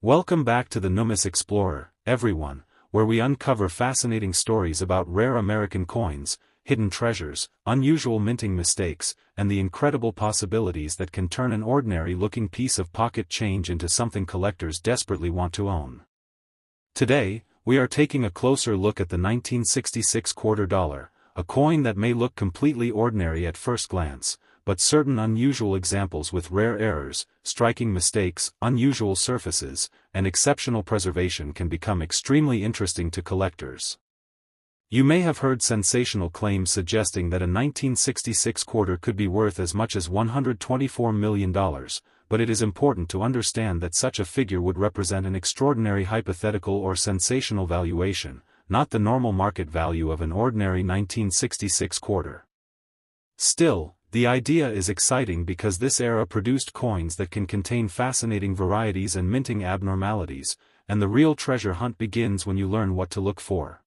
Welcome back to the Numis Explorer, everyone, where we uncover fascinating stories about rare American coins, hidden treasures, unusual minting mistakes, and the incredible possibilities that can turn an ordinary-looking piece of pocket change into something collectors desperately want to own. Today, we are taking a closer look at the 1966 quarter dollar, a coin that may look completely ordinary at first glance, but certain unusual examples with rare errors, striking mistakes, unusual surfaces, and exceptional preservation can become extremely interesting to collectors. You may have heard sensational claims suggesting that a 1966 quarter could be worth as much as $124 million, but it is important to understand that such a figure would represent an extraordinary hypothetical or sensational valuation, not the normal market value of an ordinary 1966 quarter. Still, the idea is exciting because this era produced coins that can contain fascinating varieties and minting abnormalities, and the real treasure hunt begins when you learn what to look for.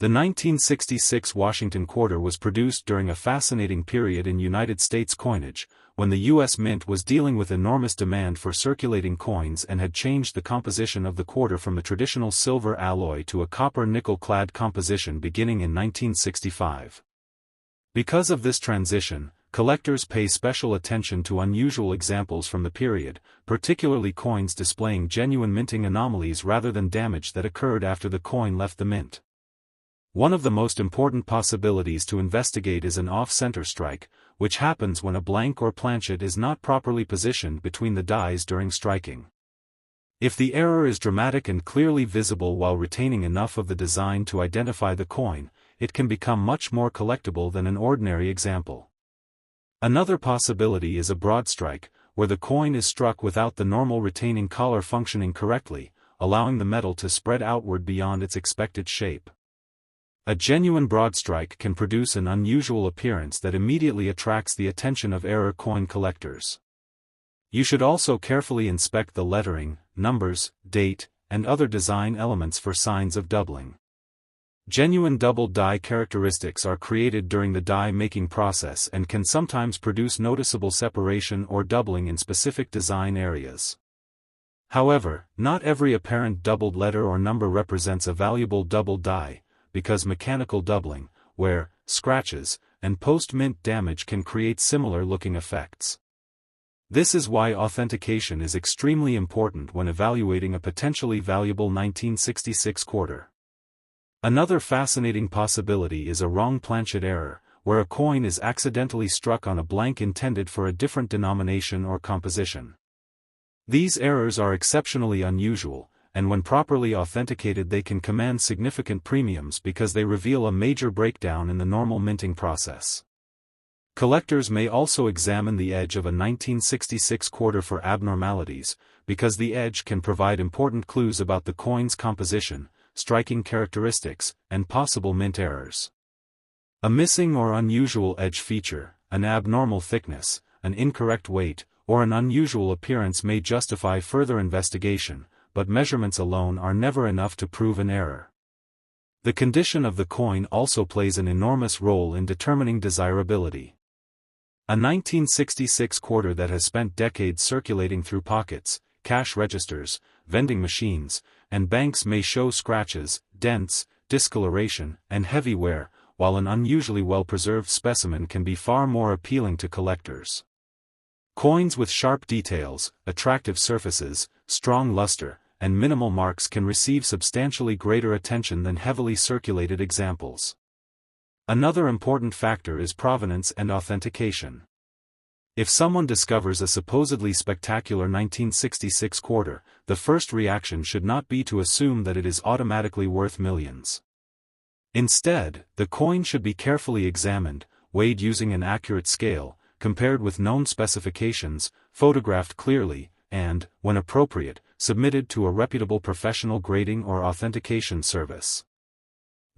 The 1966 Washington quarter was produced during a fascinating period in United States coinage, when the U.S. Mint was dealing with enormous demand for circulating coins and had changed the composition of the quarter from the traditional silver alloy to a copper-nickel-clad composition beginning in 1965. Because of this transition, collectors pay special attention to unusual examples from the period, particularly coins displaying genuine minting anomalies rather than damage that occurred after the coin left the mint. One of the most important possibilities to investigate is an off-center strike, which happens when a blank or planchet is not properly positioned between the dies during striking. If the error is dramatic and clearly visible while retaining enough of the design to identify the coin, it can become much more collectible than an ordinary example. Another possibility is a broad strike, where the coin is struck without the normal retaining collar functioning correctly, allowing the metal to spread outward beyond its expected shape. A genuine broad strike can produce an unusual appearance that immediately attracts the attention of error coin collectors. You should also carefully inspect the lettering, numbers, date, and other design elements for signs of doubling. Genuine doubled die characteristics are created during the die-making process and can sometimes produce noticeable separation or doubling in specific design areas. However, not every apparent doubled letter or number represents a valuable doubled die, because mechanical doubling, wear, scratches, and post-mint damage can create similar-looking effects. This is why authentication is extremely important when evaluating a potentially valuable 1966 quarter. Another fascinating possibility is a wrong planchet error, where a coin is accidentally struck on a blank intended for a different denomination or composition. These errors are exceptionally unusual, and when properly authenticated they can command significant premiums because they reveal a major breakdown in the normal minting process. Collectors may also examine the edge of a 1966 quarter for abnormalities, because the edge can provide important clues about the coin's composition, striking characteristics, and possible mint errors. A missing or unusual edge feature, an abnormal thickness, an incorrect weight, or an unusual appearance may justify further investigation, but measurements alone are never enough to prove an error. The condition of the coin also plays an enormous role in determining desirability. A 1966 quarter that has spent decades circulating through pockets, cash registers, vending machines, and banks may show scratches, dents, discoloration, and heavy wear, while an unusually well-preserved specimen can be far more appealing to collectors. Coins with sharp details, attractive surfaces, strong luster, and minimal marks can receive substantially greater attention than heavily circulated examples. Another important factor is provenance and authentication. If someone discovers a supposedly spectacular 1966 quarter, the first reaction should not be to assume that it is automatically worth millions. Instead, the coin should be carefully examined, weighed using an accurate scale, compared with known specifications, photographed clearly, and, when appropriate, submitted to a reputable professional grading or authentication service.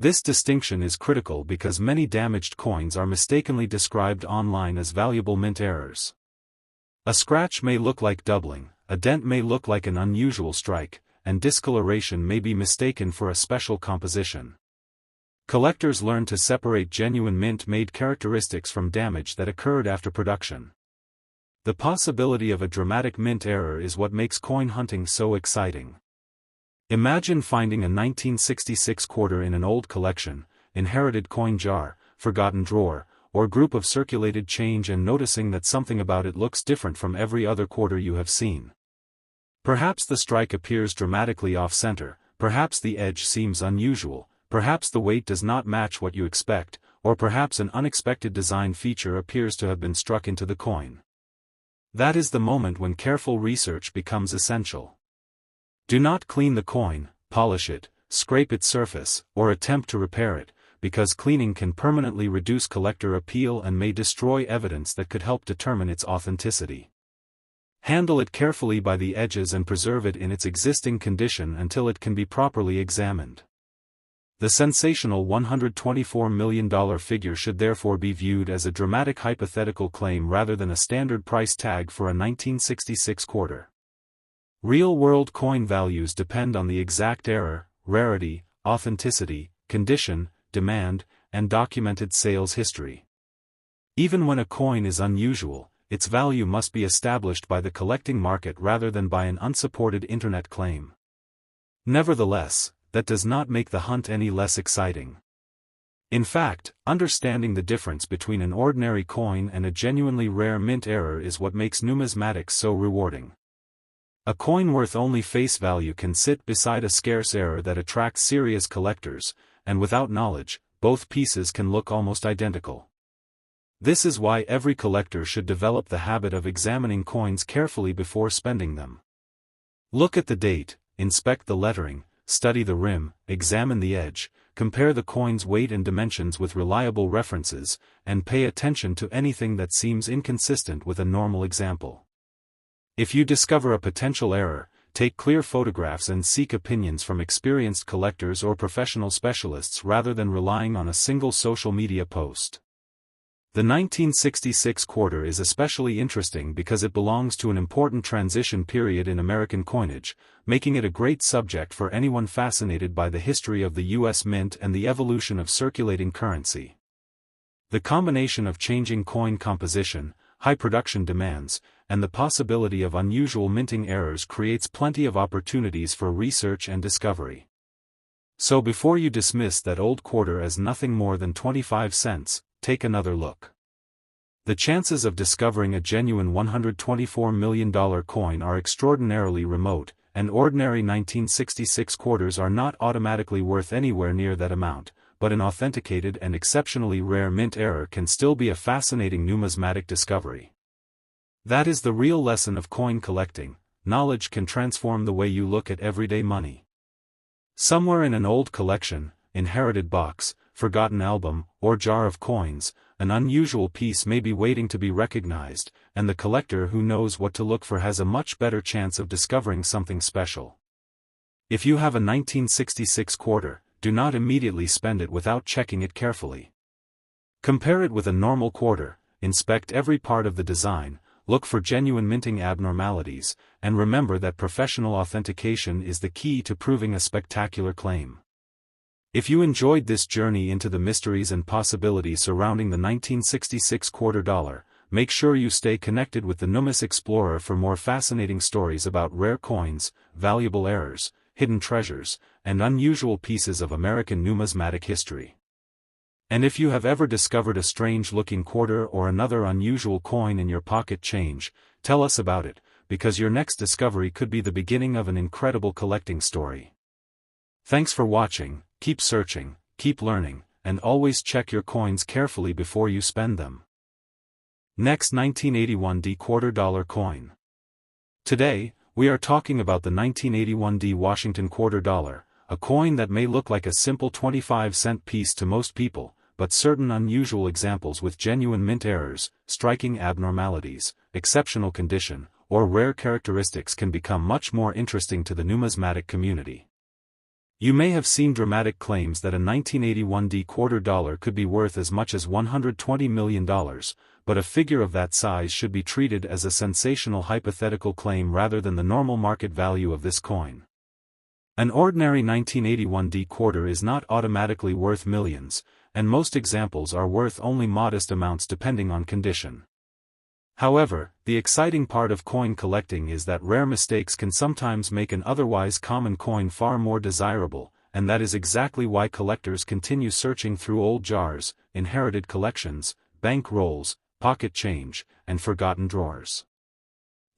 This distinction is critical because many damaged coins are mistakenly described online as valuable mint errors. A scratch may look like doubling, a dent may look like an unusual strike, and discoloration may be mistaken for a special composition. Collectors learn to separate genuine mint-made characteristics from damage that occurred after production. The possibility of a dramatic mint error is what makes coin hunting so exciting. Imagine finding a 1966 quarter in an old collection, inherited coin jar, forgotten drawer, or group of circulated change and noticing that something about it looks different from every other quarter you have seen. Perhaps the strike appears dramatically off-center, perhaps the edge seems unusual, perhaps the weight does not match what you expect, or perhaps an unexpected design feature appears to have been struck into the coin. That is the moment when careful research becomes essential. Do not clean the coin, polish it, scrape its surface, or attempt to repair it, because cleaning can permanently reduce collector appeal and may destroy evidence that could help determine its authenticity. Handle it carefully by the edges and preserve it in its existing condition until it can be properly examined. The sensational $124 million figure should therefore be viewed as a dramatic hypothetical claim rather than a standard price tag for a 1966 quarter. Real-world coin values depend on the exact error, rarity, authenticity, condition, demand, and documented sales history. Even when a coin is unusual, its value must be established by the collecting market rather than by an unsupported internet claim. Nevertheless, that does not make the hunt any less exciting. In fact, understanding the difference between an ordinary coin and a genuinely rare mint error is what makes numismatics so rewarding. A coin worth only face value can sit beside a scarce error that attracts serious collectors, and without knowledge, both pieces can look almost identical. This is why every collector should develop the habit of examining coins carefully before spending them. Look at the date, inspect the lettering, study the rim, examine the edge, compare the coin's weight and dimensions with reliable references, and pay attention to anything that seems inconsistent with a normal example. If you discover a potential error, take clear photographs and seek opinions from experienced collectors or professional specialists rather than relying on a single social media post. The 1966 quarter is especially interesting because it belongs to an important transition period in American coinage, making it a great subject for anyone fascinated by the history of the U.S. Mint and the evolution of circulating currency. The combination of changing coin composition, high production demands, and the possibility of unusual minting errors creates plenty of opportunities for research and discovery. So before you dismiss that old quarter as nothing more than 25 cents, take another look. The chances of discovering a genuine $124 million coin are extraordinarily remote, and ordinary 1966 quarters are not automatically worth anywhere near that amount, but an authenticated and exceptionally rare mint error can still be a fascinating numismatic discovery. That is the real lesson of coin collecting: knowledge can transform the way you look at everyday money. Somewhere in an old collection, inherited box, forgotten album, or jar of coins, an unusual piece may be waiting to be recognized, and the collector who knows what to look for has a much better chance of discovering something special. If you have a 1966 quarter, do not immediately spend it without checking it carefully. Compare it with a normal quarter, inspect every part of the design, look for genuine minting abnormalities, and remember that professional authentication is the key to proving a spectacular claim. If you enjoyed this journey into the mysteries and possibilities surrounding the 1966 quarter dollar, make sure you stay connected with the Numis Explorer for more fascinating stories about rare coins, valuable errors, hidden treasures, and unusual pieces of American numismatic history. And if you have ever discovered a strange-looking quarter or another unusual coin in your pocket change, tell us about it, because your next discovery could be the beginning of an incredible collecting story. Thanks for watching. Keep searching, keep learning, and always check your coins carefully before you spend them. Next, 1981D quarter dollar coin. Today, we are talking about the 1981D Washington quarter dollar, a coin that may look like a simple 25-cent piece to most people, but certain unusual examples with genuine mint errors, striking abnormalities, exceptional condition, or rare characteristics can become much more interesting to the numismatic community. You may have seen dramatic claims that a 1981D quarter dollar could be worth as much as $120 million, but a figure of that size should be treated as a sensational hypothetical claim rather than the normal market value of this coin. An ordinary 1981D quarter is not automatically worth millions, and most examples are worth only modest amounts depending on condition. However, the exciting part of coin collecting is that rare mistakes can sometimes make an otherwise common coin far more desirable, and that is exactly why collectors continue searching through old jars, inherited collections, bank rolls, pocket change, and forgotten drawers.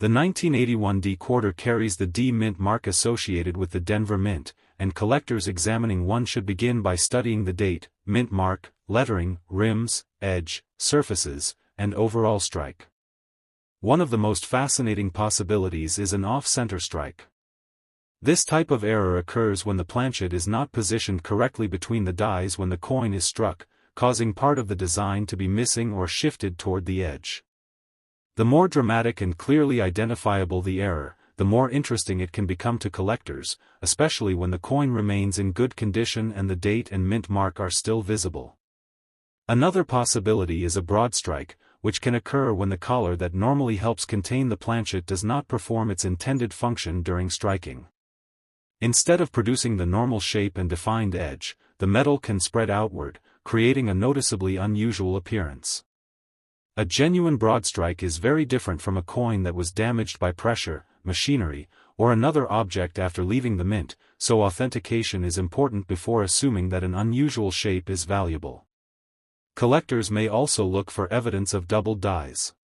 The 1981 D quarter carries the D Mint mark associated with the Denver Mint, and collectors examining one should begin by studying the date, mint mark, lettering, rims, edge, surfaces, and overall strike. One of the most fascinating possibilities is an off-center strike. This type of error occurs when the planchet is not positioned correctly between the dies when the coin is struck, causing part of the design to be missing or shifted toward the edge. The more dramatic and clearly identifiable the error, the more interesting it can become to collectors, especially when the coin remains in good condition and the date and mint mark are still visible. Another possibility is a broad strike, which can occur when the collar that normally helps contain the planchet does not perform its intended function during striking. Instead of producing the normal shape and defined edge, the metal can spread outward, creating a noticeably unusual appearance. A genuine broad strike is very different from a coin that was damaged by pressure, machinery, or another object after leaving the mint, so authentication is important before assuming that an unusual shape is valuable. Collectors may also look for evidence of doubled dies.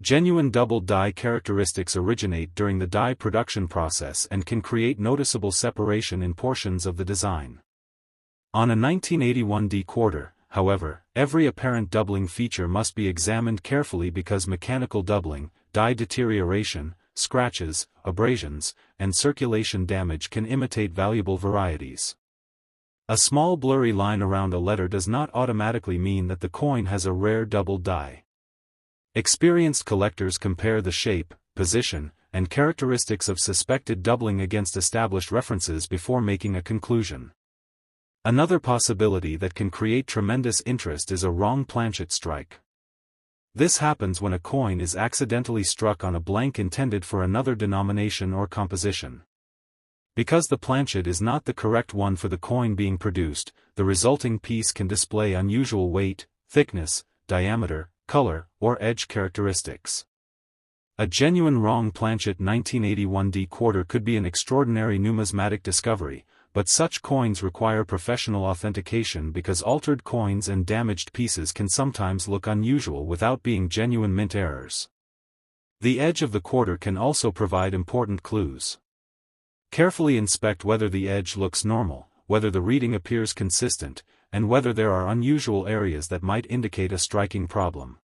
Genuine doubled die characteristics originate during the die production process and can create noticeable separation in portions of the design. On a 1981 D quarter, however, every apparent doubling feature must be examined carefully because mechanical doubling, die deterioration, scratches, abrasions, and circulation damage can imitate valuable varieties. A small blurry line around a letter does not automatically mean that the coin has a rare doubled die. Experienced collectors compare the shape, position, and characteristics of suspected doubling against established references before making a conclusion. Another possibility that can create tremendous interest is a wrong planchet strike. This happens when a coin is accidentally struck on a blank intended for another denomination or composition. Because the planchet is not the correct one for the coin being produced, the resulting piece can display unusual weight, thickness, diameter, color, or edge characteristics. A genuine wrong planchet 1981 D quarter could be an extraordinary numismatic discovery, but such coins require professional authentication because altered coins and damaged pieces can sometimes look unusual without being genuine mint errors. The edge of the quarter can also provide important clues. Carefully inspect whether the edge looks normal, whether the reading appears consistent, and whether there are unusual areas that might indicate a striking problem.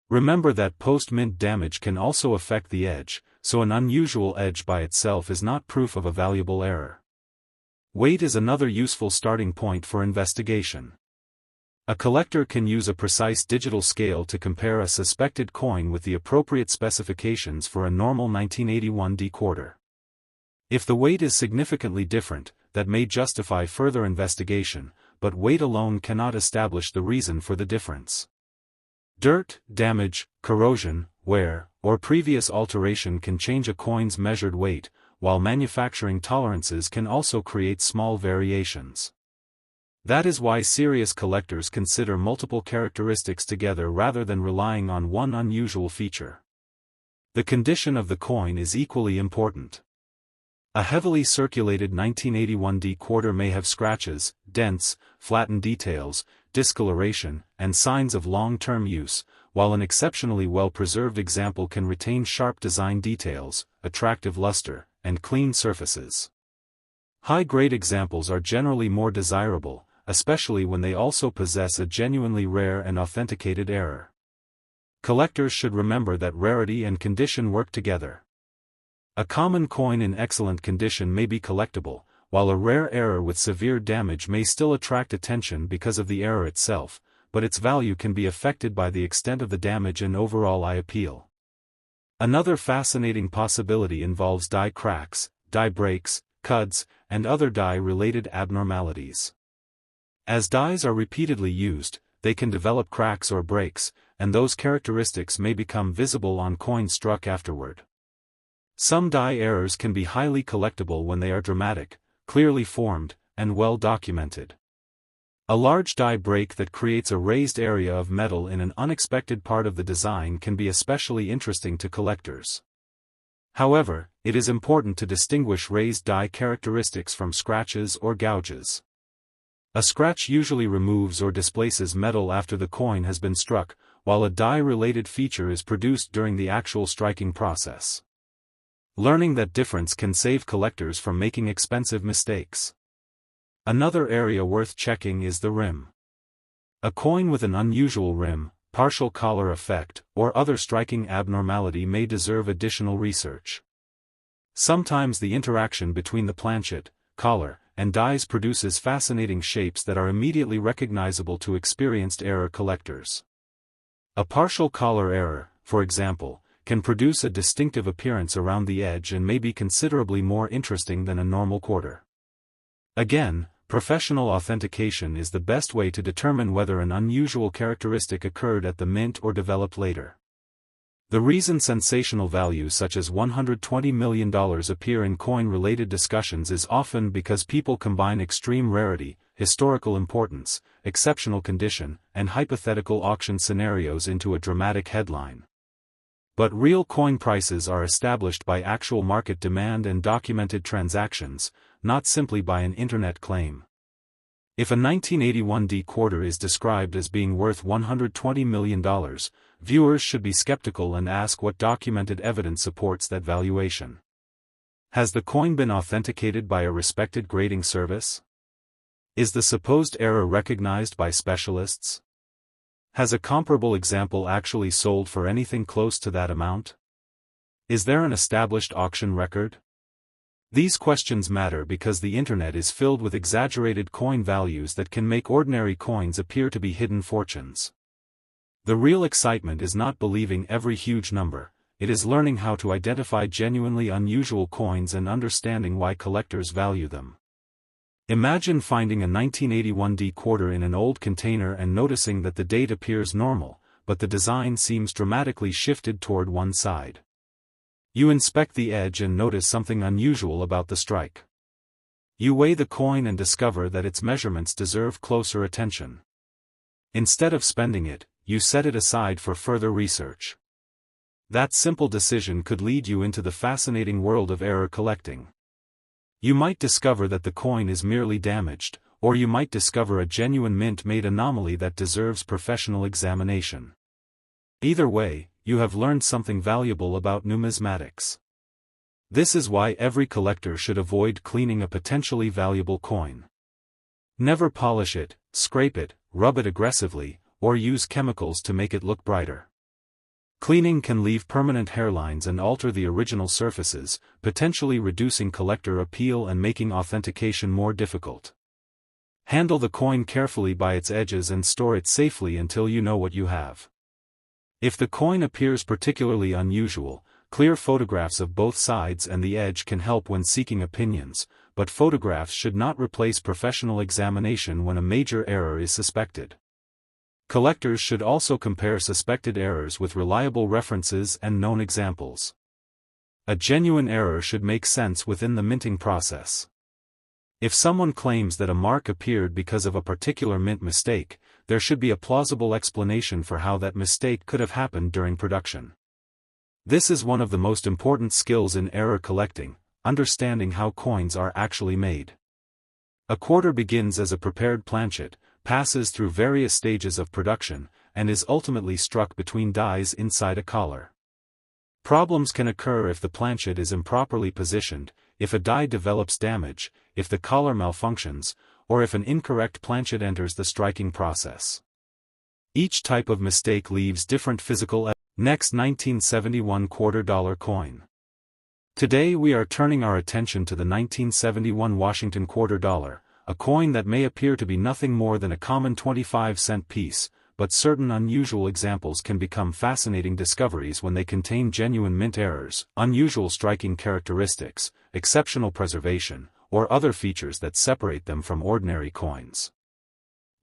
Remember that post-mint damage can also affect the edge, so an unusual edge by itself is not proof of a valuable error. Weight is another useful starting point for investigation. A collector can use a precise digital scale to compare a suspected coin with the appropriate specifications for a normal 1981 D quarter. If the weight is significantly different, that may justify further investigation, but weight alone cannot establish the reason for the difference. Dirt, damage, corrosion, wear, or previous alteration can change a coin's measured weight, while manufacturing tolerances can also create small variations. That is why serious collectors consider multiple characteristics together rather than relying on one unusual feature. The condition of the coin is equally important. A heavily circulated 1981 D quarter may have scratches, dents, flattened details, discoloration, and signs of long-term use, while an exceptionally well-preserved example can retain sharp design details, attractive luster, and clean surfaces. High-grade examples are generally more desirable, especially when they also possess a genuinely rare and authenticated error. Collectors should remember that rarity and condition work together. A common coin in excellent condition may be collectible, while a rare error with severe damage may still attract attention because of the error itself, but its value can be affected by the extent of the damage and overall eye appeal. Another fascinating possibility involves die cracks, die breaks, cuts, and other die-related abnormalities. As dies are repeatedly used, they can develop cracks or breaks, and those characteristics may become visible on coins struck afterward. Some die errors can be highly collectible when they are dramatic, clearly formed, and well documented. A large die break that creates a raised area of metal in an unexpected part of the design can be especially interesting to collectors. However, it is important to distinguish raised die characteristics from scratches or gouges. A scratch usually removes or displaces metal after the coin has been struck, while a die-related feature is produced during the actual striking process. Learning that difference can save collectors from making expensive mistakes. Another area worth checking is the rim. A coin with an unusual rim, partial collar effect, or other striking abnormality may deserve additional research. Sometimes the interaction between the planchet, collar, and dies produces fascinating shapes that are immediately recognizable to experienced error collectors. A partial collar error, for example, can produce a distinctive appearance around the edge and may be considerably more interesting than a normal quarter. Again, professional authentication is the best way to determine whether an unusual characteristic occurred at the mint or developed later. The reason sensational values such as $120 million appear in coin-related discussions is often because people combine extreme rarity, historical importance, exceptional condition, and hypothetical auction scenarios into a dramatic headline. But real coin prices are established by actual market demand and documented transactions, not simply by an internet claim. If a 1981 D quarter is described as being worth $120 million, viewers should be skeptical and ask what documented evidence supports that valuation. Has the coin been authenticated by a respected grading service? Is the supposed error recognized by specialists? Has a comparable example actually sold for anything close to that amount? Is there an established auction record? These questions matter because the internet is filled with exaggerated coin values that can make ordinary coins appear to be hidden fortunes. The real excitement is not believing every huge number, it is learning how to identify genuinely unusual coins and understanding why collectors value them. Imagine finding a 1981 D quarter in an old container and noticing that the date appears normal, but the design seems dramatically shifted toward one side. You inspect the edge and notice something unusual about the strike. You weigh the coin and discover that its measurements deserve closer attention. Instead of spending it, you set it aside for further research. That simple decision could lead you into the fascinating world of error collecting. You might discover that the coin is merely damaged, or you might discover a genuine mint-made anomaly that deserves professional examination. Either way, you have learned something valuable about numismatics. This is why every collector should avoid cleaning a potentially valuable coin. Never polish it, scrape it, rub it aggressively, or use chemicals to make it look brighter. Cleaning can leave permanent hairlines and alter the original surfaces, potentially reducing collector appeal and making authentication more difficult. Handle the coin carefully by its edges and store it safely until you know what you have. If the coin appears particularly unusual, clear photographs of both sides and the edge can help when seeking opinions, but photographs should not replace professional examination when a major error is suspected. Collectors should also compare suspected errors with reliable references and known examples. A genuine error should make sense within the minting process. If someone claims that a mark appeared because of a particular mint mistake, there should be a plausible explanation for how that mistake could have happened during production. This is one of the most important skills in error collecting, understanding how coins are actually made. A quarter begins as a prepared planchet, passes through various stages of production, and is ultimately struck between dies inside a collar. Problems can occur if the planchet is improperly positioned, if a die develops damage, if the collar malfunctions, or if an incorrect planchet enters the striking process. Each type of mistake leaves different physical evidence. Next, 1971 $quarter coin. Today we are turning our attention to the 1971 Washington $quarter, a coin that may appear to be nothing more than a common 25-cent piece, but certain unusual examples can become fascinating discoveries when they contain genuine mint errors, unusual striking characteristics, exceptional preservation, or other features that separate them from ordinary coins.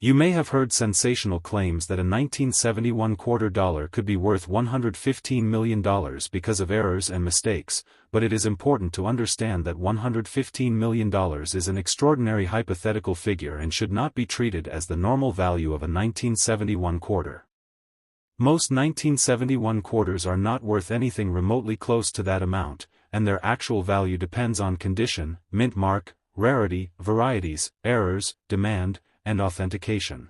You may have heard sensational claims that a 1971 quarter dollar could be worth $115 million because of errors and mistakes, but it is important to understand that $115 million is an extraordinary hypothetical figure and should not be treated as the normal value of a 1971 quarter. Most 1971 quarters are not worth anything remotely close to that amount, and their actual value depends on condition, mint mark, rarity, varieties, errors, demand, and authentication.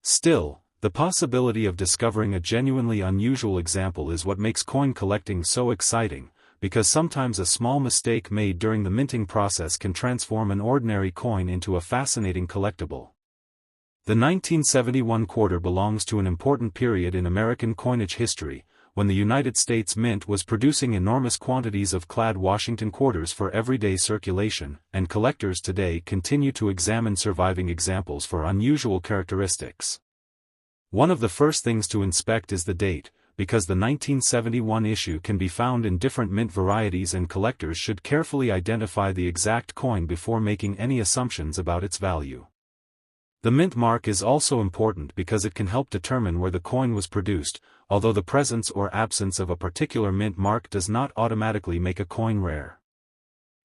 Still, the possibility of discovering a genuinely unusual example is what makes coin collecting so exciting, because sometimes a small mistake made during the minting process can transform an ordinary coin into a fascinating collectible. The 1971 quarter belongs to an important period in American coinage history, when the United States Mint was producing enormous quantities of clad Washington quarters for everyday circulation, and collectors today continue to examine surviving examples for unusual characteristics. One of the first things to inspect is the date, because the 1971 issue can be found in different mint varieties and collectors should carefully identify the exact coin before making any assumptions about its value. The mint mark is also important because it can help determine where the coin was produced, although the presence or absence of a particular mint mark does not automatically make a coin rare.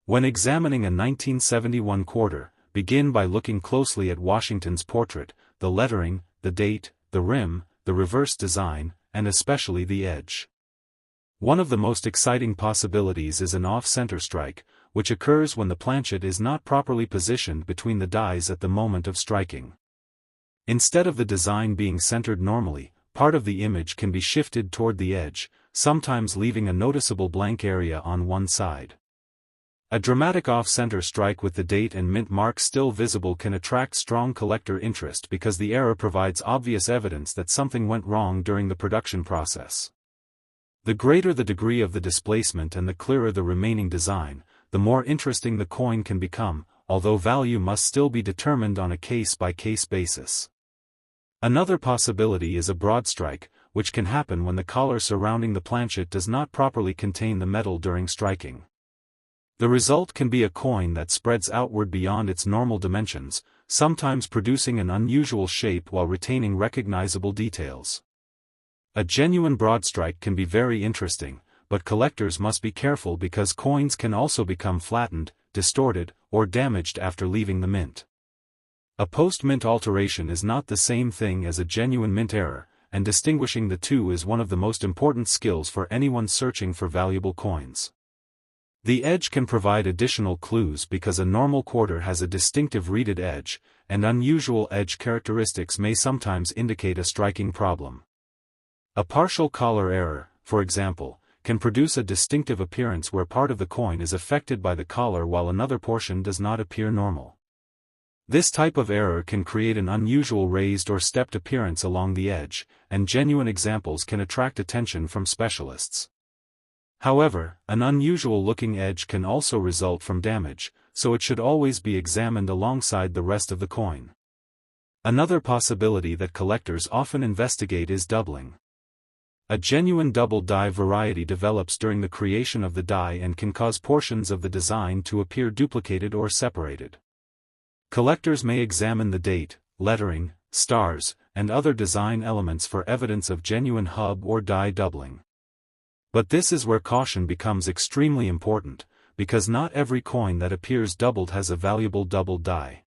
When examining a 1971 quarter, begin by looking closely at Washington's portrait, the lettering, the date, the rim, the reverse design, and especially the edge. One of the most exciting possibilities is an off-center strike, which occurs when the planchet is not properly positioned between the dies at the moment of striking. Instead of the design being centered normally, part of the image can be shifted toward the edge, sometimes leaving a noticeable blank area on one side. A dramatic off-center strike with the date and mint mark still visible can attract strong collector interest because the error provides obvious evidence that something went wrong during the production process. The greater the degree of the displacement and the clearer the remaining design, the more interesting the coin can become, although value must still be determined on a case-by-case basis. Another possibility is a broad strike, which can happen when the collar surrounding the planchet does not properly contain the metal during striking. The result can be a coin that spreads outward beyond its normal dimensions, sometimes producing an unusual shape while retaining recognizable details. A genuine broad strike can be very interesting, but collectors must be careful because coins can also become flattened, distorted, or damaged after leaving the mint. A post-mint alteration is not the same thing as a genuine mint error, and distinguishing the two is one of the most important skills for anyone searching for valuable coins. The edge can provide additional clues because a normal quarter has a distinctive reeded edge, and unusual edge characteristics may sometimes indicate a striking problem. A partial collar error, for example, can produce a distinctive appearance where part of the coin is affected by the collar while another portion does not appear normal. This type of error can create an unusual raised or stepped appearance along the edge, and genuine examples can attract attention from specialists. However, an unusual-looking edge can also result from damage, so it should always be examined alongside the rest of the coin. Another possibility that collectors often investigate is doubling. A genuine double die variety develops during the creation of the die and can cause portions of the design to appear duplicated or separated. Collectors may examine the date, lettering, stars, and other design elements for evidence of genuine hub or die doubling. But this is where caution becomes extremely important, because not every coin that appears doubled has a valuable doubled die.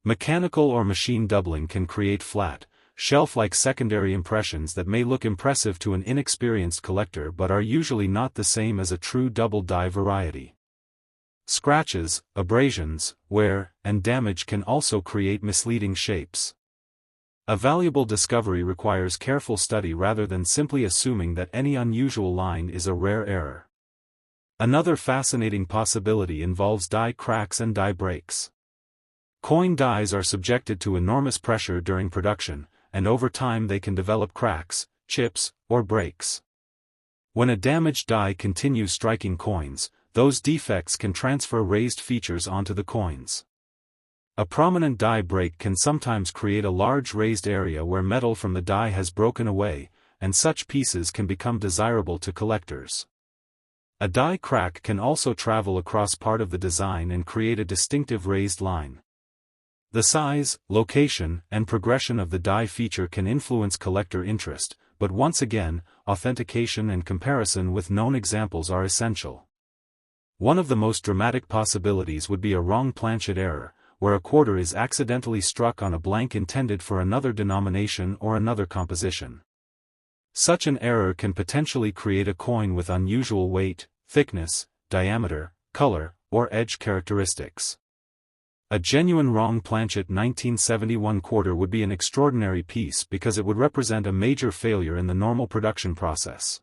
Mechanical or machine doubling can create flat, shelf-like secondary impressions that may look impressive to an inexperienced collector but are usually not the same as a true double die variety. Scratches, abrasions, wear, and damage can also create misleading shapes. A valuable discovery requires careful study rather than simply assuming that any unusual line is a rare error. Another fascinating possibility involves die cracks and die breaks. Coin dies are subjected to enormous pressure during production, and over time they can develop cracks, chips, or breaks. When a damaged die continues striking coins, those defects can transfer raised features onto the coins. A prominent die break can sometimes create a large raised area where metal from the die has broken away, and such pieces can become desirable to collectors. A die crack can also travel across part of the design and create a distinctive raised line. The size, location, and progression of the die feature can influence collector interest, but once again, authentication and comparison with known examples are essential. One of the most dramatic possibilities would be a wrong planchet error, where a quarter is accidentally struck on a blank intended for another denomination or another composition. Such an error can potentially create a coin with unusual weight, thickness, diameter, color, or edge characteristics. A genuine wrong planchet 1971 quarter would be an extraordinary piece because it would represent a major failure in the normal production process.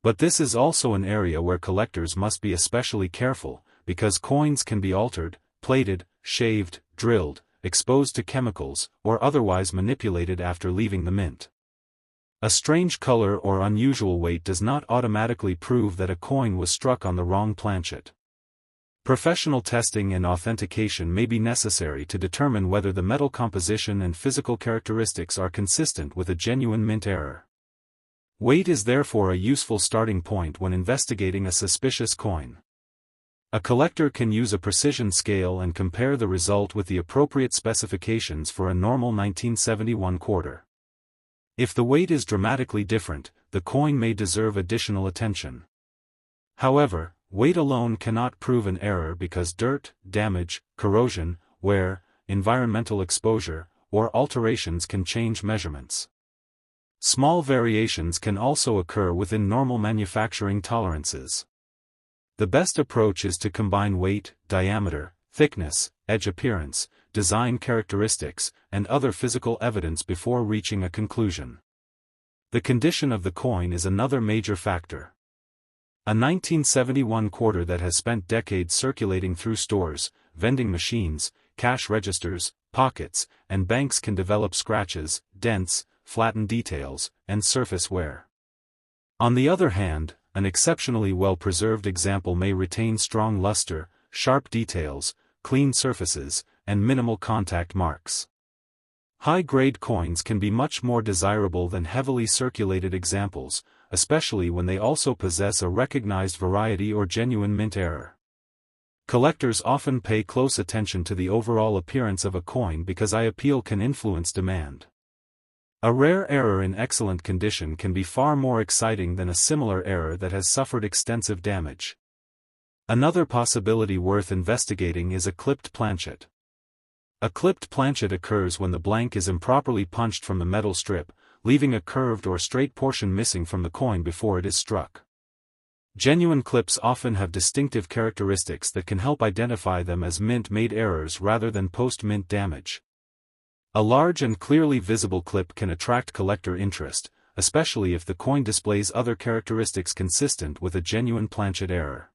But this is also an area where collectors must be especially careful, because coins can be altered, plated, shaved, drilled, exposed to chemicals, or otherwise manipulated after leaving the mint. A strange color or unusual weight does not automatically prove that a coin was struck on the wrong planchet. Professional testing and authentication may be necessary to determine whether the metal composition and physical characteristics are consistent with a genuine mint error. Weight is therefore a useful starting point when investigating a suspicious coin. A collector can use a precision scale and compare the result with the appropriate specifications for a normal 1971 quarter. If the weight is dramatically different, the coin may deserve additional attention. However, weight alone cannot prove an error because dirt, damage, corrosion, wear, environmental exposure, or alterations can change measurements. Small variations can also occur within normal manufacturing tolerances. The best approach is to combine weight, diameter, thickness, edge appearance, design characteristics, and other physical evidence before reaching a conclusion. The condition of the coin is another major factor. A 1971 quarter that has spent decades circulating through stores, vending machines, cash registers, pockets, and banks can develop scratches, dents, flattened details, and surface wear. On the other hand, an exceptionally well-preserved example may retain strong luster, sharp details, clean surfaces, and minimal contact marks. High-grade coins can be much more desirable than heavily circulated examples, especially when they also possess a recognized variety or genuine mint error. Collectors often pay close attention to the overall appearance of a coin because eye appeal can influence demand. A rare error in excellent condition can be far more exciting than a similar error that has suffered extensive damage. Another possibility worth investigating is a clipped planchet. A clipped planchet occurs when the blank is improperly punched from the metal strip, leaving a curved or straight portion missing from the coin before it is struck. Genuine clips often have distinctive characteristics that can help identify them as mint-made errors rather than post-mint damage. A large and clearly visible clip can attract collector interest, especially if the coin displays other characteristics consistent with a genuine planchet error.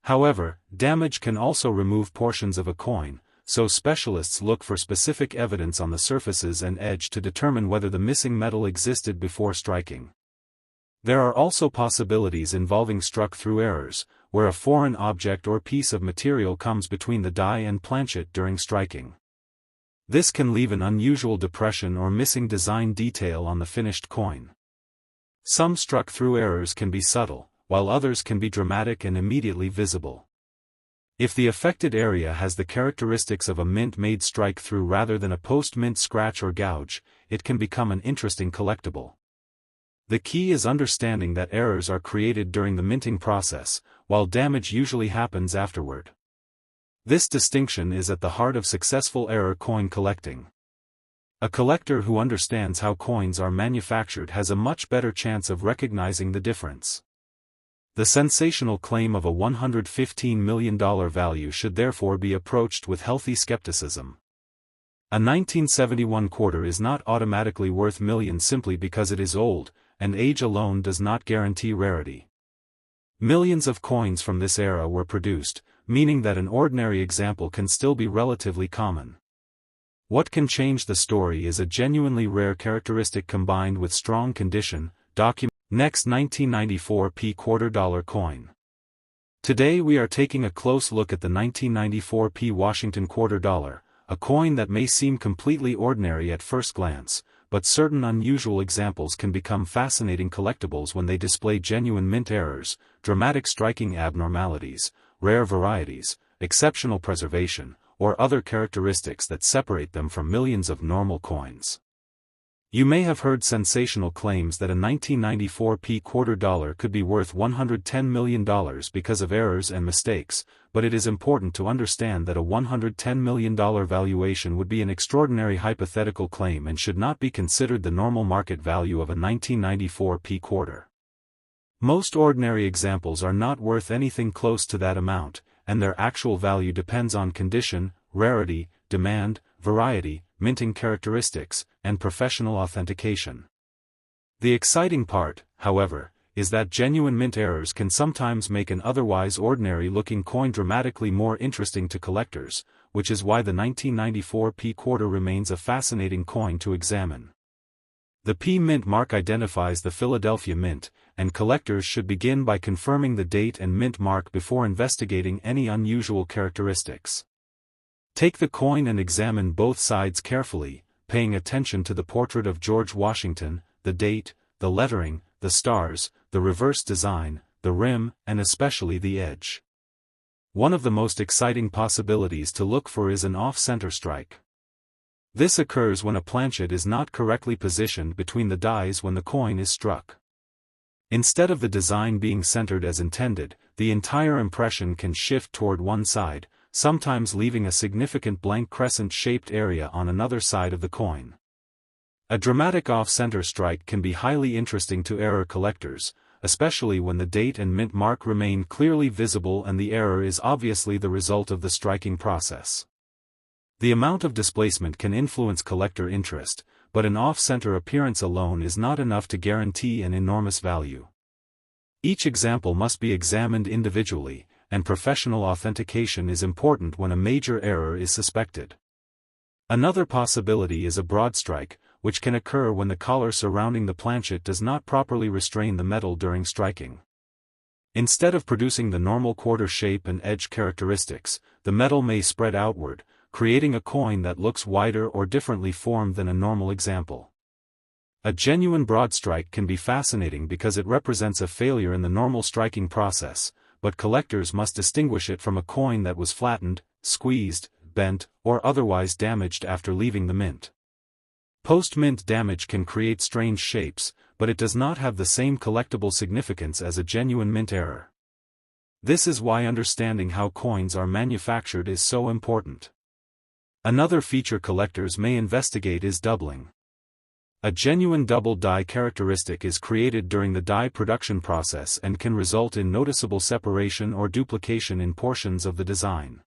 However, damage can also remove portions of a coin, so specialists look for specific evidence on the surfaces and edge to determine whether the missing metal existed before striking. There are also possibilities involving struck-through errors, where a foreign object or piece of material comes between the die and planchet during striking. This can leave an unusual depression or missing design detail on the finished coin. Some struck-through errors can be subtle, while others can be dramatic and immediately visible. If the affected area has the characteristics of a mint-made strike-through rather than a post-mint scratch or gouge, it can become an interesting collectible. The key is understanding that errors are created during the minting process, while damage usually happens afterward. This distinction is at the heart of successful error coin collecting. A collector who understands how coins are manufactured has a much better chance of recognizing the difference. The sensational claim of a $115 million value should therefore be approached with healthy skepticism. A 1971 quarter is not automatically worth millions simply because it is old, and age alone does not guarantee rarity. Millions of coins from this era were produced, meaning that an ordinary example can still be relatively common. What can change the story is a genuinely rare characteristic combined with strong condition. Next, 1994 p $quarter coin. Today we are taking a close look at the 1994 p Washington $quarter, a coin that may seem completely ordinary at first glance, but certain unusual examples can become fascinating collectibles when they display genuine mint errors, dramatic striking abnormalities, rare varieties, exceptional preservation, or other characteristics that separate them from millions of normal coins. You may have heard sensational claims that a 1994 quarter dollar could be worth $110 million because of errors and mistakes, but it is important to understand that a $110 million valuation would be an extraordinary hypothetical claim and should not be considered the normal market value of a 1994 quarter. Most ordinary examples are not worth anything close to that amount, and their actual value depends on condition, rarity, demand, variety, minting characteristics, and professional authentication. The exciting part, however, is that genuine mint errors can sometimes make an otherwise ordinary-looking coin dramatically more interesting to collectors, which is why the 1994 quarter remains a fascinating coin to examine. The P Mint mark identifies the Philadelphia Mint, and collectors should begin by confirming the date and mint mark before investigating any unusual characteristics. Take the coin and examine both sides carefully, paying attention to the portrait of George Washington, the date, the lettering, the stars, the reverse design, the rim, and especially the edge. One of the most exciting possibilities to look for is an off-center strike. This occurs when a planchet is not correctly positioned between the dies when the coin is struck. Instead of the design being centered as intended, the entire impression can shift toward one side, sometimes leaving a significant blank crescent-shaped area on another side of the coin. A dramatic off-center strike can be highly interesting to error collectors, especially when the date and mint mark remain clearly visible and the error is obviously the result of the striking process. The amount of displacement can influence collector interest, but an off-center appearance alone is not enough to guarantee an enormous value. Each example must be examined individually, and professional authentication is important when a major error is suspected. Another possibility is a broad strike, which can occur when the collar surrounding the planchet does not properly restrain the metal during striking. Instead of producing the normal quarter shape and edge characteristics, the metal may spread outward, creating a coin that looks wider or differently formed than a normal example. A genuine broad strike can be fascinating because it represents a failure in the normal striking process, but collectors must distinguish it from a coin that was flattened, squeezed, bent, or otherwise damaged after leaving the mint. Post-mint damage can create strange shapes, but it does not have the same collectible significance as a genuine mint error. This is why understanding how coins are manufactured is so important. Another feature collectors may investigate is doubling. A genuine double die characteristic is created during the die production process and can result in noticeable separation or duplication in portions of the design.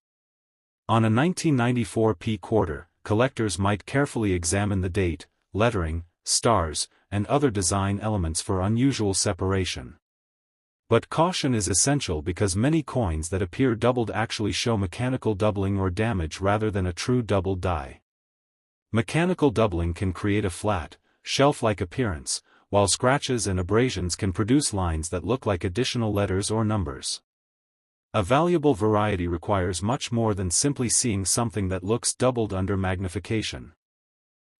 On a 1994 quarter, collectors might carefully examine the date, lettering, stars, and other design elements for unusual separation. But caution is essential because many coins that appear doubled actually show mechanical doubling or damage rather than a true double die. Mechanical doubling can create a flat, shelf-like appearance, while scratches and abrasions can produce lines that look like additional letters or numbers. A valuable variety requires much more than simply seeing something that looks doubled under magnification.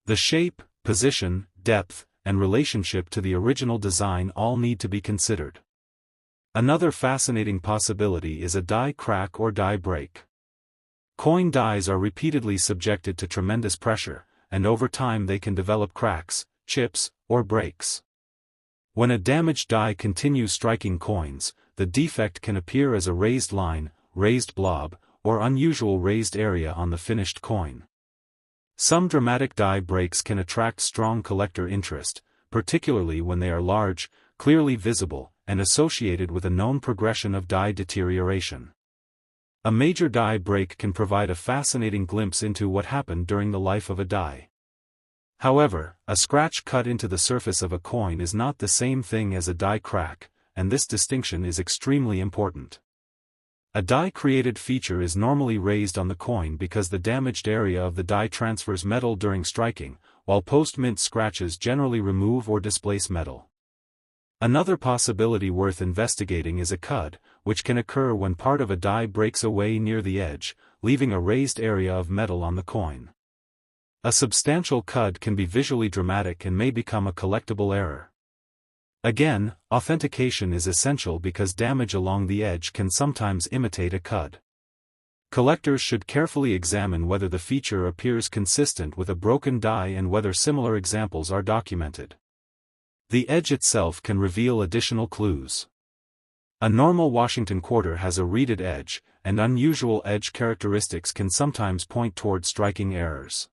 The shape, position, depth, and relationship to the original design all need to be considered. Another fascinating possibility is a die crack or die break. Coin dies are repeatedly subjected to tremendous pressure, and over time they can develop cracks, chips, or breaks. When a damaged die continues striking coins, the defect can appear as a raised line, raised blob, or unusual raised area on the finished coin. Some dramatic die breaks can attract strong collector interest, particularly when they are large, clearly visible, and associated with a known progression of die deterioration. A major die break can provide a fascinating glimpse into what happened during the life of a die. However, a scratch cut into the surface of a coin is not the same thing as a die crack, and this distinction is extremely important. A die-created feature is normally raised on the coin because the damaged area of the die transfers metal during striking, while post-mint scratches generally remove or displace metal. Another possibility worth investigating is a cud, which can occur when part of a die breaks away near the edge, leaving a raised area of metal on the coin. A substantial cud can be visually dramatic and may become a collectible error. Again, authentication is essential because damage along the edge can sometimes imitate a cud. Collectors should carefully examine whether the feature appears consistent with a broken die and whether similar examples are documented. The edge itself can reveal additional clues. A normal Washington quarter has a reeded edge, and unusual edge characteristics can sometimes point toward striking errors.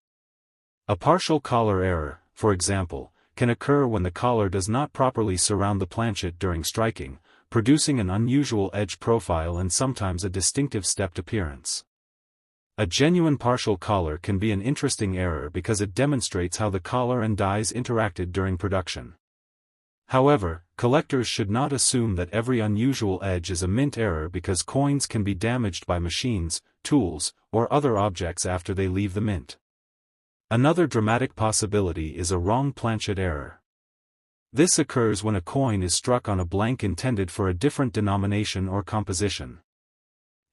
A partial collar error, for example, can occur when the collar does not properly surround the planchet during striking, producing an unusual edge profile and sometimes a distinctive stepped appearance. A genuine partial collar can be an interesting error because it demonstrates how the collar and dies interacted during production. However, collectors should not assume that every unusual edge is a mint error because coins can be damaged by machines, tools, or other objects after they leave the mint. Another dramatic possibility is a wrong planchet error. This occurs when a coin is struck on a blank intended for a different denomination or composition.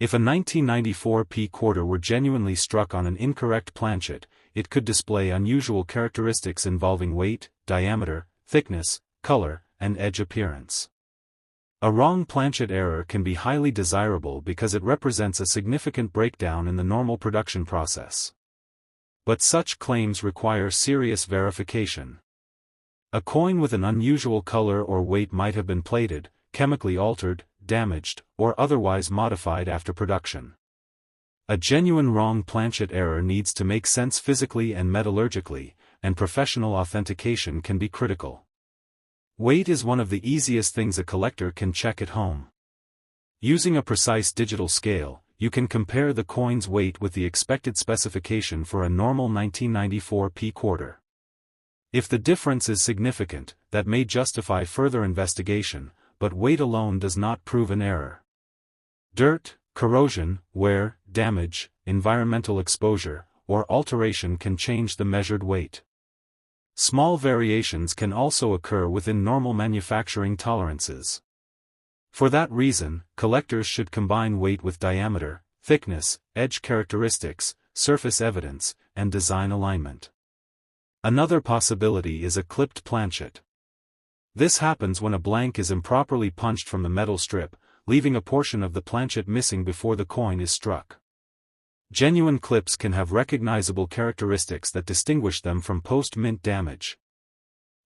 If a 1994 P quarter were genuinely struck on an incorrect planchet, it could display unusual characteristics involving weight, diameter, thickness, color, and edge appearance. A wrong planchet error can be highly desirable because it represents a significant breakdown in the normal production process. But such claims require serious verification. A coin with an unusual color or weight might have been plated, chemically altered, damaged, or otherwise modified after production. A genuine wrong planchet error needs to make sense physically and metallurgically, and professional authentication can be critical. Weight is one of the easiest things a collector can check at home. Using a precise digital scale, you can compare the coin's weight with the expected specification for a normal 1994 P quarter. If the difference is significant, that may justify further investigation, but weight alone does not prove an error. Dirt, corrosion, wear, damage, environmental exposure, or alteration can change the measured weight. Small variations can also occur within normal manufacturing tolerances. For that reason, collectors should combine weight with diameter, thickness, edge characteristics, surface evidence, and design alignment. Another possibility is a clipped planchet. This happens when a blank is improperly punched from the metal strip, leaving a portion of the planchet missing before the coin is struck. Genuine clips can have recognizable characteristics that distinguish them from post-mint damage.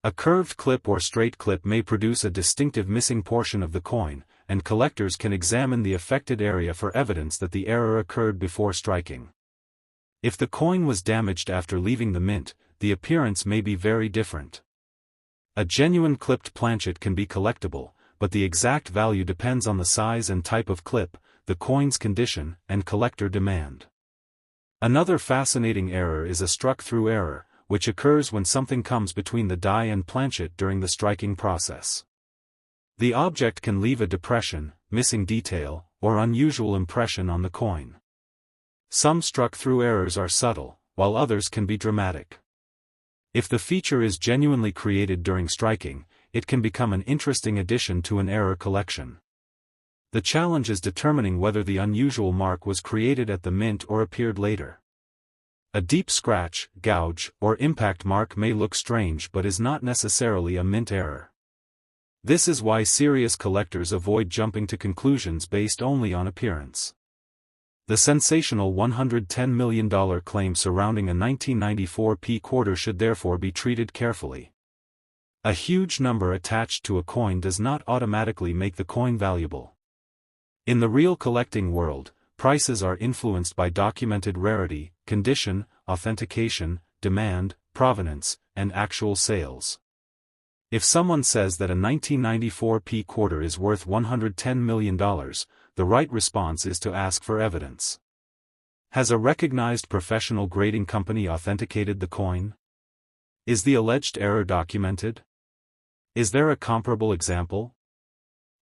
A curved clip or straight clip may produce a distinctive missing portion of the coin, and collectors can examine the affected area for evidence that the error occurred before striking. If the coin was damaged after leaving the mint, the appearance may be very different. A genuine clipped planchet can be collectible, but the exact value depends on the size and type of clip, the coin's condition, and collector demand. Another fascinating error is a struck-through error, which occurs when something comes between the die and planchet during the striking process. The object can leave a depression, missing detail, or unusual impression on the coin. Some struck-through errors are subtle, while others can be dramatic. If the feature is genuinely created during striking, it can become an interesting addition to an error collection. The challenge is determining whether the unusual mark was created at the mint or appeared later. A deep scratch, gouge, or impact mark may look strange but is not necessarily a mint error. This is why serious collectors avoid jumping to conclusions based only on appearance. The sensational $110 million claim surrounding a 1994 P quarter should therefore be treated carefully. A huge number attached to a coin does not automatically make the coin valuable. In the real collecting world, prices are influenced by documented rarity, condition, authentication, demand, provenance, and actual sales. If someone says that a 1994 P quarter is worth $110 million, the right response is to ask for evidence. Has a recognized professional grading company authenticated the coin? Is the alleged error documented? Is there a comparable example?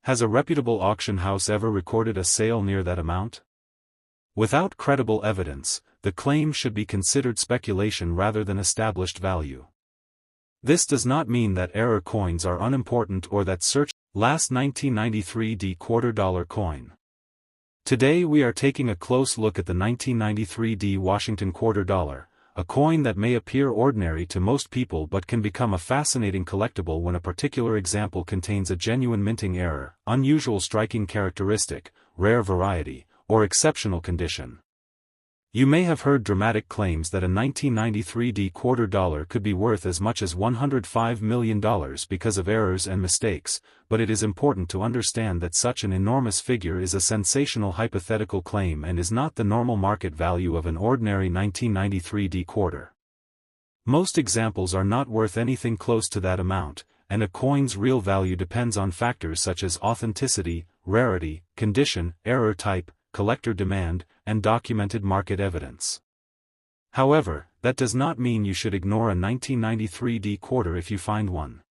Has a reputable auction house ever recorded a sale near that amount? Without credible evidence, the claim should be considered speculation rather than established value. This does not mean that error coins are unimportant or that search last 1993 D quarter dollar coin. Today we are taking a close look at the 1993 D Washington quarter dollar, a coin that may appear ordinary to most people but can become a fascinating collectible when a particular example contains a genuine minting error, unusual striking characteristic, rare variety, or exceptional condition. You may have heard dramatic claims that a 1993 quarter dollar could be worth as much as $105 million because of errors and mistakes, but it is important to understand that such an enormous figure is a sensational hypothetical claim and is not the normal market value of an ordinary 1993 quarter. Most examples are not worth anything close to that amount, and a coin's real value depends on factors such as authenticity, rarity, condition, error type, collector demand, and documented market evidence. However, that does not mean you should ignore a 1993 quarter if you find one.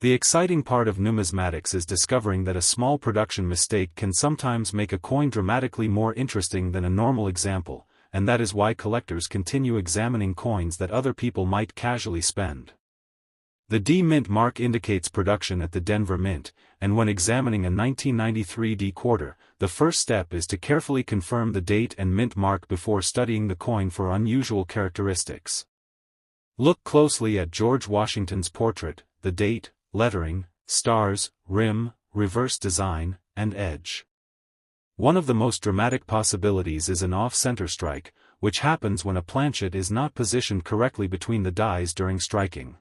The exciting part of numismatics is discovering that a small production mistake can sometimes make a coin dramatically more interesting than a normal example, and that is why collectors continue examining coins that other people might casually spend. The D Mint mark indicates production at the Denver Mint, and when examining a 1993 quarter, the first step is to carefully confirm the date and mint mark before studying the coin for unusual characteristics. Look closely at George Washington's portrait, the date, lettering, stars, rim, reverse design, and edge. One of the most dramatic possibilities is an off-center strike, which happens when a planchet is not positioned correctly between the dies during striking.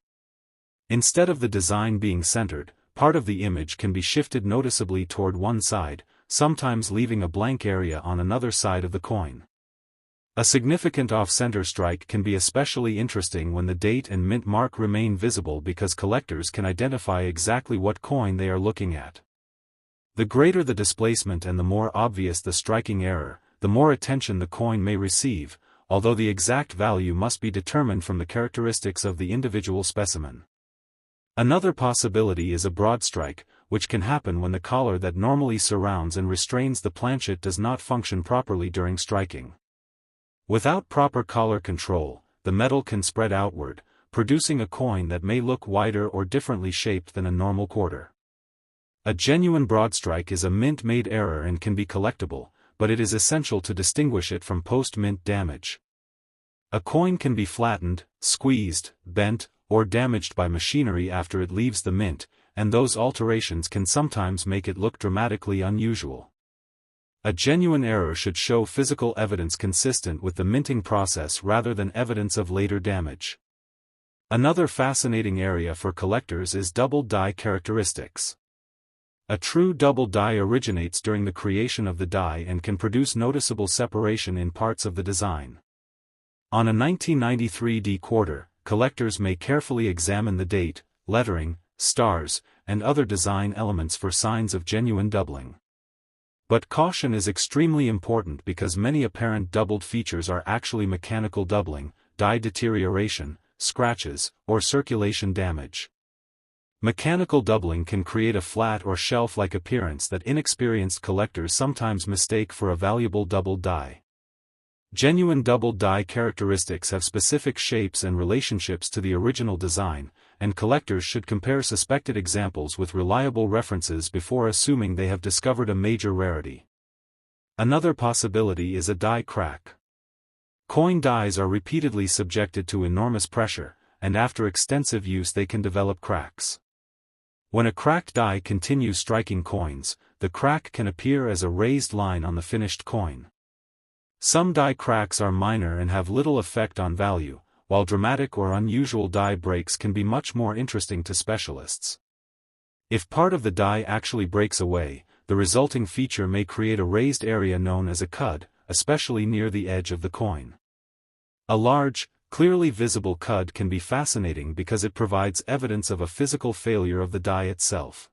Instead of the design being centered, part of the image can be shifted noticeably toward one side, sometimes leaving a blank area on another side of the coin. A significant off-center strike can be especially interesting when the date and mint mark remain visible because collectors can identify exactly what coin they are looking at. The greater the displacement and the more obvious the striking error, the more attention the coin may receive, although the exact value must be determined from the characteristics of the individual specimen. Another possibility is a broad strike, which can happen when the collar that normally surrounds and restrains the planchet does not function properly during striking. Without proper collar control, the metal can spread outward, producing a coin that may look wider or differently shaped than a normal quarter. A genuine broad strike is a mint-made error and can be collectible, but it is essential to distinguish it from post-mint damage. A coin can be flattened, squeezed, bent, or damaged by machinery after it leaves the mint, and those alterations can sometimes make it look dramatically unusual. A genuine error should show physical evidence consistent with the minting process rather than evidence of later damage. Another fascinating area for collectors is double die characteristics. A true double die originates during the creation of the die and can produce noticeable separation in parts of the design. On a 1993 quarter, collectors may carefully examine the date, lettering, stars, and other design elements for signs of genuine doubling. But caution is extremely important because many apparent doubled features are actually mechanical doubling, die deterioration, scratches, or circulation damage. Mechanical doubling can create a flat or shelf-like appearance that inexperienced collectors sometimes mistake for a valuable doubled die. Genuine double die characteristics have specific shapes and relationships to the original design, and collectors should compare suspected examples with reliable references before assuming they have discovered a major rarity. Another possibility is a die crack. Coin dies are repeatedly subjected to enormous pressure, and after extensive use they can develop cracks. When a cracked die continues striking coins, the crack can appear as a raised line on the finished coin. Some die cracks are minor and have little effect on value, while dramatic or unusual die breaks can be much more interesting to specialists. If part of the die actually breaks away, the resulting feature may create a raised area known as a cud, especially near the edge of the coin. A large, clearly visible cud can be fascinating because it provides evidence of a physical failure of the die itself.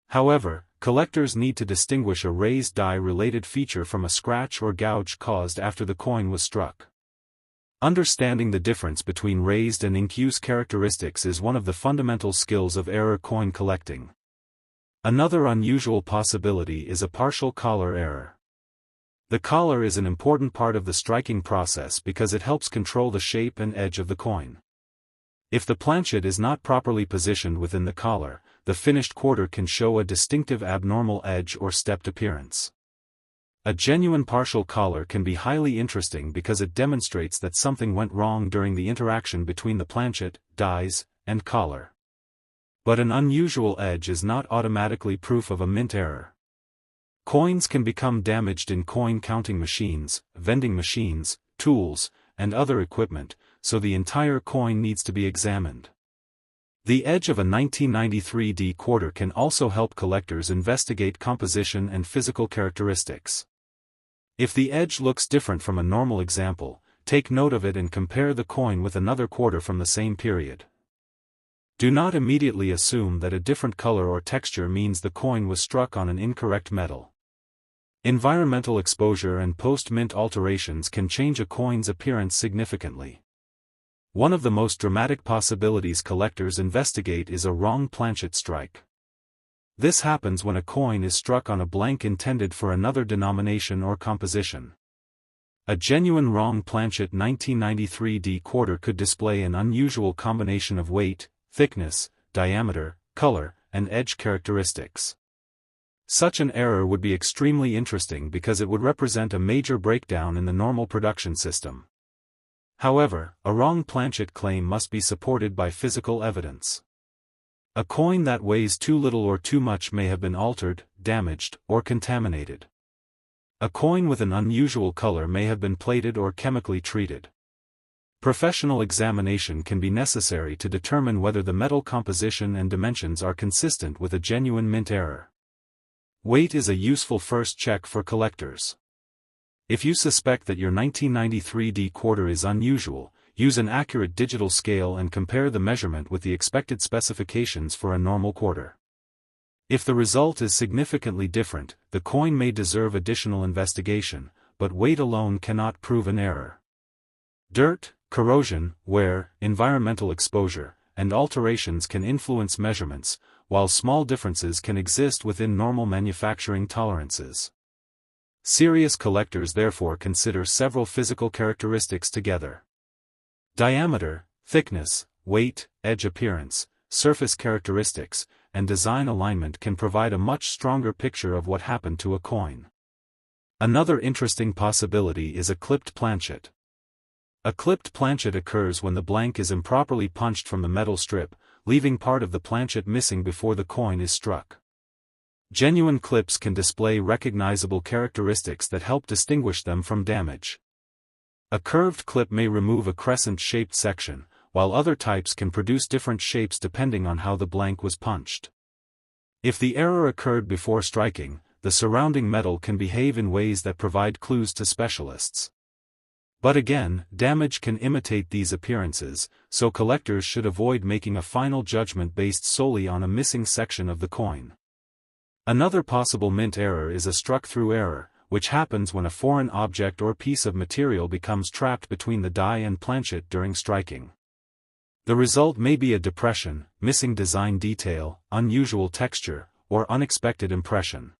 However, collectors need to distinguish a raised die-related feature from a scratch or gouge caused after the coin was struck. Understanding the difference between raised and incuse characteristics is one of the fundamental skills of error coin collecting. Another unusual possibility is a partial collar error. The collar is an important part of the striking process because it helps control the shape and edge of the coin. If the planchet is not properly positioned within the collar, the finished quarter can show a distinctive abnormal edge or stepped appearance. A genuine partial collar can be highly interesting because it demonstrates that something went wrong during the interaction between the planchet, dies, and collar. But an unusual edge is not automatically proof of a mint error. Coins can become damaged in coin counting machines, vending machines, tools, and other equipment, so the entire coin needs to be examined. The edge of a 1993 D quarter can also help collectors investigate composition and physical characteristics. If the edge looks different from a normal example, take note of it and compare the coin with another quarter from the same period. Do not immediately assume that a different color or texture means the coin was struck on an incorrect metal. Environmental exposure and post-mint alterations can change a coin's appearance significantly. One of the most dramatic possibilities collectors investigate is a wrong planchet strike. This happens when a coin is struck on a blank intended for another denomination or composition. A genuine wrong planchet 1993 D quarter could display an unusual combination of weight, thickness, diameter, color, and edge characteristics. Such an error would be extremely interesting because it would represent a major breakdown in the normal production system. However, a wrong planchet claim must be supported by physical evidence. A coin that weighs too little or too much may have been altered, damaged, or contaminated. A coin with an unusual color may have been plated or chemically treated. Professional examination can be necessary to determine whether the metal composition and dimensions are consistent with a genuine mint error. Weight is a useful first check for collectors. If you suspect that your 1993 D quarter is unusual, use an accurate digital scale and compare the measurement with the expected specifications for a normal quarter. If the result is significantly different, the coin may deserve additional investigation, but weight alone cannot prove an error. Dirt, corrosion, wear, environmental exposure, and alterations can influence measurements, while small differences can exist within normal manufacturing tolerances. Serious collectors therefore consider several physical characteristics together. Diameter, thickness, weight, edge appearance, surface characteristics, and design alignment can provide a much stronger picture of what happened to a coin. Another interesting possibility is a clipped planchet. A clipped planchet occurs when the blank is improperly punched from the metal strip, leaving part of the planchet missing before the coin is struck. Genuine clips can display recognizable characteristics that help distinguish them from damage. A curved clip may remove a crescent-shaped section, while other types can produce different shapes depending on how the blank was punched. If the error occurred before striking, the surrounding metal can behave in ways that provide clues to specialists. But again, damage can imitate these appearances, so collectors should avoid making a final judgment based solely on a missing section of the coin. Another possible mint error is a struck-through error, which happens when a foreign object or piece of material becomes trapped between the die and planchet during striking. The result may be a depression, missing design detail, unusual texture, or unexpected impression.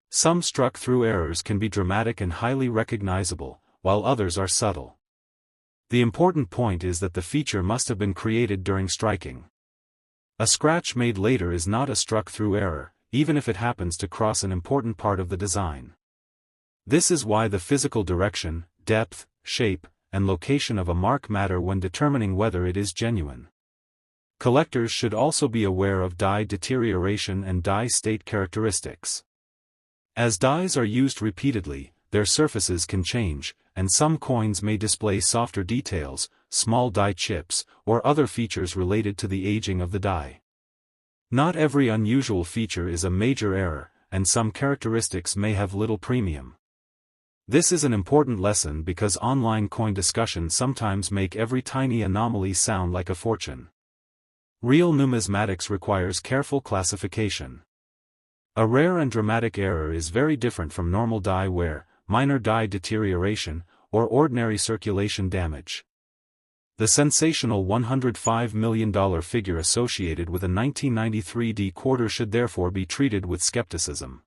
Some struck-through errors can be dramatic and highly recognizable, while others are subtle. The important point is that the feature must have been created during striking. A scratch made later is not a struck-through error, even if it happens to cross an important part of the design. This is why the physical direction, depth, shape, and location of a mark matter when determining whether it is genuine. Collectors should also be aware of die deterioration and die state characteristics. As dies are used repeatedly, their surfaces can change, and some coins may display softer details, small die chips, or other features related to the aging of the die. Not every unusual feature is a major error, and some characteristics may have little premium. This is an important lesson because online coin discussions sometimes make every tiny anomaly sound like a fortune. Real numismatics requires careful classification. A rare and dramatic error is very different from normal die wear, minor die deterioration, or ordinary circulation damage. The sensational $105 million figure associated with a 1993 D quarter should therefore be treated with skepticism.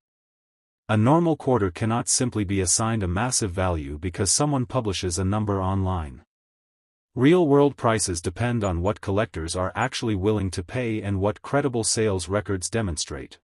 A normal quarter cannot simply be assigned a massive value because someone publishes a number online. Real-world prices depend on what collectors are actually willing to pay and what credible sales records demonstrate.